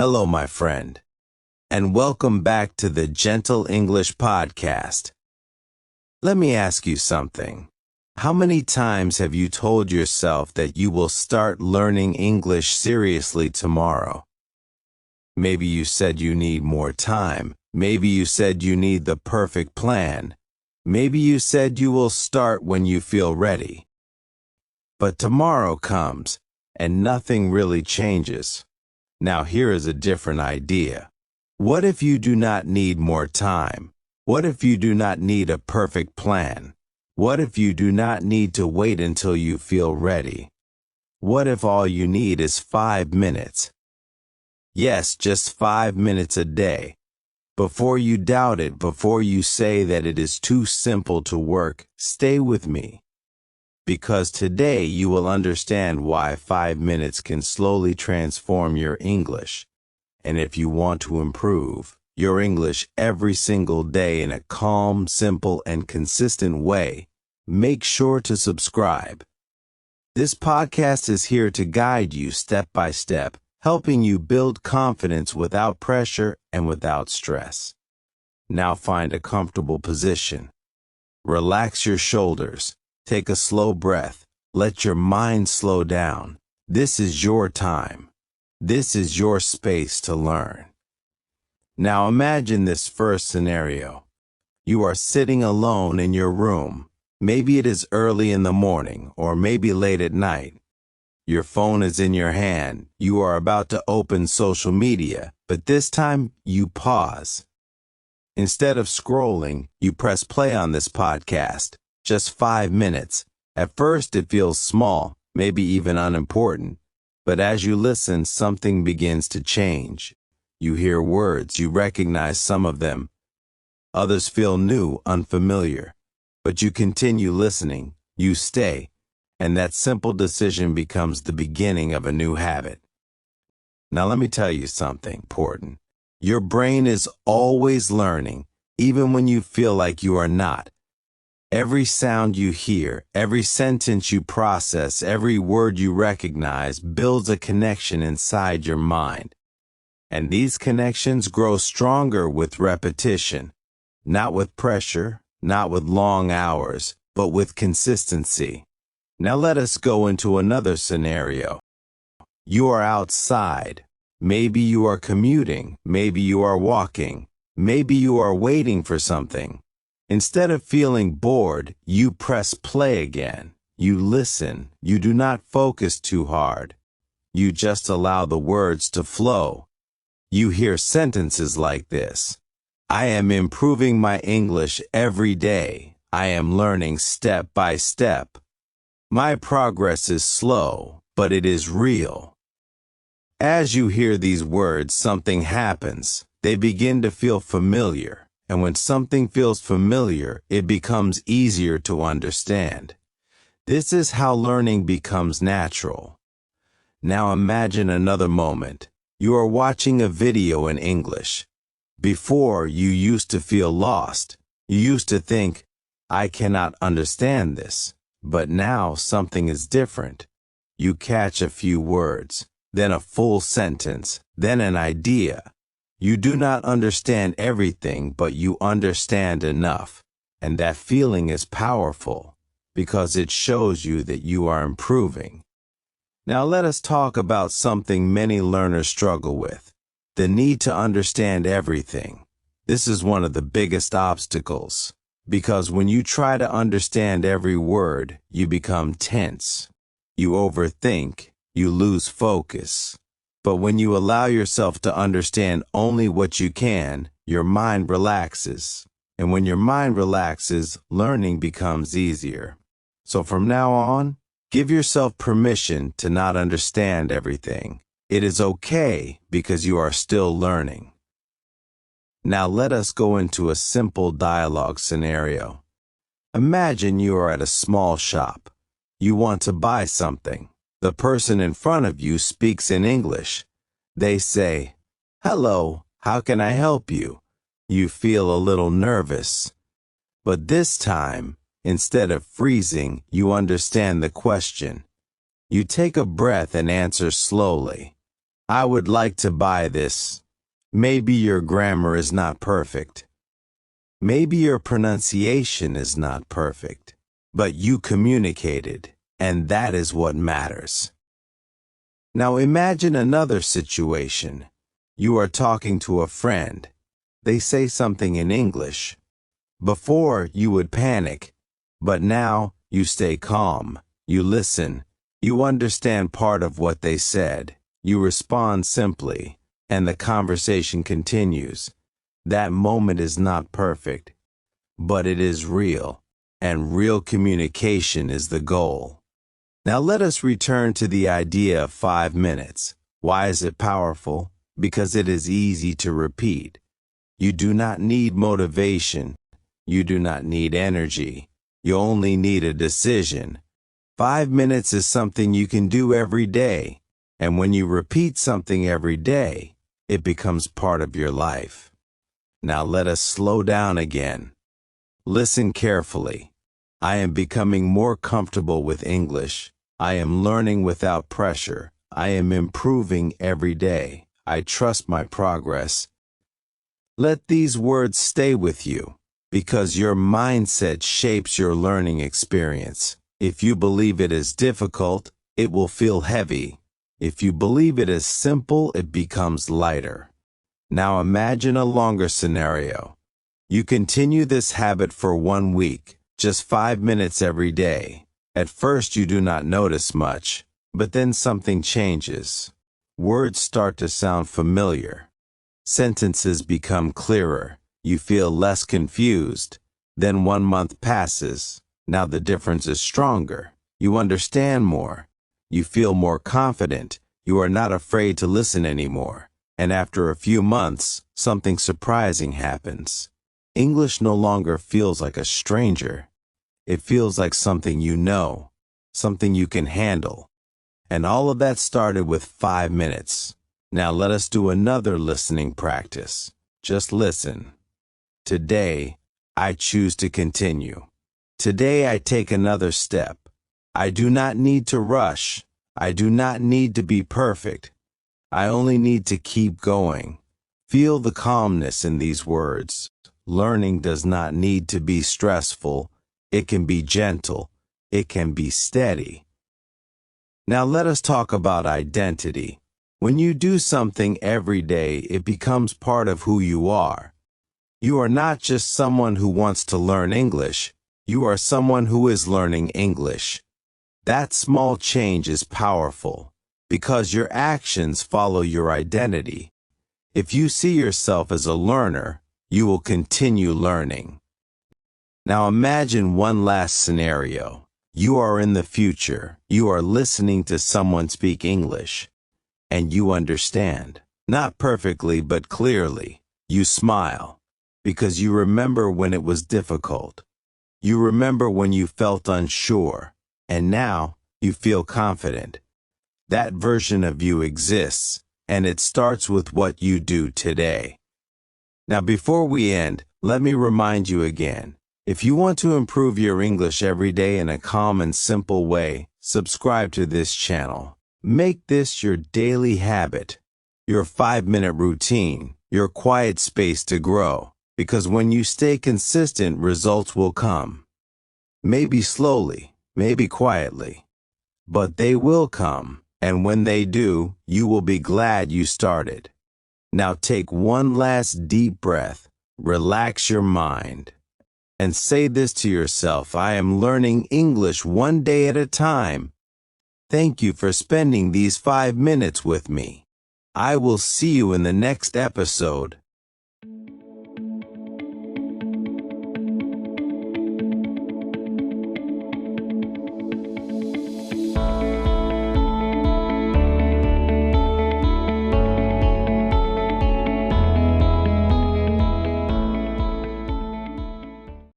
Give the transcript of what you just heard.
Hello, my friend, and welcome back to the Gentle English Podcast. Let me ask you something. How many times have you told yourself that you will start learning English seriously tomorrow? Maybe you said you need more time. Maybe you said you need the perfect plan. Maybe you said you will start when you feel ready. But tomorrow comes, and nothing really changes. Now here is a different idea. What if you do not need more time? What if you do not need a perfect plan? What if you do not need to wait until you feel ready? What if all you need is 5 minutes? Yes, just 5 minutes a day. Before you doubt it, before you say that it is too simple to work, stay with me. Because today you will understand why 5 minutes can slowly transform your English. And if you want to improve your English every single day in a calm, simple, and consistent way, make sure to subscribe. This podcast is here to guide you step by step, helping you build confidence without pressure and without stress. Now find a comfortable position. Relax your shoulders. Take a slow breath. Let your mind slow down. This is your time. This is your space to learn. Now imagine this first scenario. You are sitting alone in your room. Maybe it is early in the morning or maybe late at night. Your phone is in your hand. You are about to open social media, but this time you pause. Instead of scrolling, you press play on this podcast. Just 5 minutes. At first it feels small, maybe even unimportant. But as you listen, something begins to change. You hear words, you recognize some of them. Others feel new, unfamiliar. But you continue listening, you stay, and that simple decision becomes the beginning of a new habit. Now let me tell you something important. Your brain is always learning, even when you feel like you are not. Every sound you hear, every sentence you process, every word you recognize builds a connection inside your mind. And these connections grow stronger with repetition, not with pressure, not with long hours, but with consistency. Now let us go into another scenario. You are outside. Maybe you are commuting. Maybe you are walking. Maybe you are waiting for something. Instead of feeling bored, you press play again. You listen. You do not focus too hard. You just allow the words to flow. You hear sentences like this. I am improving my English every day. I am learning step by step. My progress is slow, but it is real. As you hear these words, something happens. They begin to feel familiar. And when something feels familiar, it becomes easier to understand. This is how learning becomes natural. Now imagine another moment. You are watching a video in English. Before, you used to feel lost. You used to think, I cannot understand this. But now something is different. You catch a few words, then a full sentence, then an idea. You do not understand everything, but you understand enough. And that feeling is powerful because it shows you that you are improving. Now let us talk about something many learners struggle with. The need to understand everything. This is one of the biggest obstacles. Because when you try to understand every word, you become tense. You overthink. You lose focus. But when you allow yourself to understand only what you can, your mind relaxes. And when your mind relaxes, learning becomes easier. So from now on, give yourself permission to not understand everything. It is okay because you are still learning. Now let us go into a simple dialogue scenario. Imagine you are at a small shop. You want to buy something. The person in front of you speaks in English. They say, "Hello, how can I help you?" You feel a little nervous. But this time, instead of freezing, you understand the question. You take a breath and answer slowly. I would like to buy this. Maybe your grammar is not perfect. Maybe your pronunciation is not perfect. But you communicated, and that is what matters. Now imagine another situation. You are talking to a friend. They say something in English. Before, you would panic, but now you stay calm. You listen. You understand part of what they said. You respond simply, and the conversation continues. That moment is not perfect, but it is real, and real communication is the goal. Now let us return to the idea of 5 minutes. Why is it powerful? Because it is easy to repeat. You do not need motivation. You do not need energy. You only need a decision. 5 minutes is something you can do every day. And when you repeat something every day, it becomes part of your life. Now let us slow down again. Listen carefully. I am becoming more comfortable with English. I am learning without pressure. I am improving every day. I trust my progress. Let these words stay with you, because your mindset shapes your learning experience. If you believe it is difficult, it will feel heavy. If you believe it is simple, it becomes lighter. Now imagine a longer scenario. You continue this habit for 1 week, just 5 minutes every day. At first you do not notice much, but then something changes. Words start to sound familiar. Sentences become clearer. You feel less confused. Then 1 month passes. Now the difference is stronger. You understand more. You feel more confident. You are not afraid to listen anymore. And after a few months, something surprising happens. English no longer feels like a stranger. It feels like something you know, something you can handle. And all of that started with 5 minutes. Now let us do another listening practice. Just listen. Today, I choose to continue. Today I take another step. I do not need to rush. I do not need to be perfect. I only need to keep going. Feel the calmness in these words. Learning does not need to be stressful. It can be gentle. It can be steady. Now let us talk about identity. When you do something every day, it becomes part of who you are. You are not just someone who wants to learn English. You are someone who is learning English. That small change is powerful, because your actions follow your identity. If you see yourself as a learner, you will continue learning. Now imagine one last scenario. You are in the future. You are listening to someone speak English, and you understand. Not perfectly, but clearly. You smile, because you remember when it was difficult. You remember when you felt unsure, and now you feel confident. That version of you exists, and it starts with what you do today. Now before we end, let me remind you again. If you want to improve your English every day in a calm and simple way, subscribe to this channel. Make this your daily habit, your 5-minute routine, your quiet space to grow. Because when you stay consistent, results will come. Maybe slowly, maybe quietly, but they will come, and when they do, you will be glad you started. Now take one last deep breath, relax your mind, and say this to yourself: I am learning English one day at a time. Thank you for spending these 5 minutes with me. I will see you in the next episode.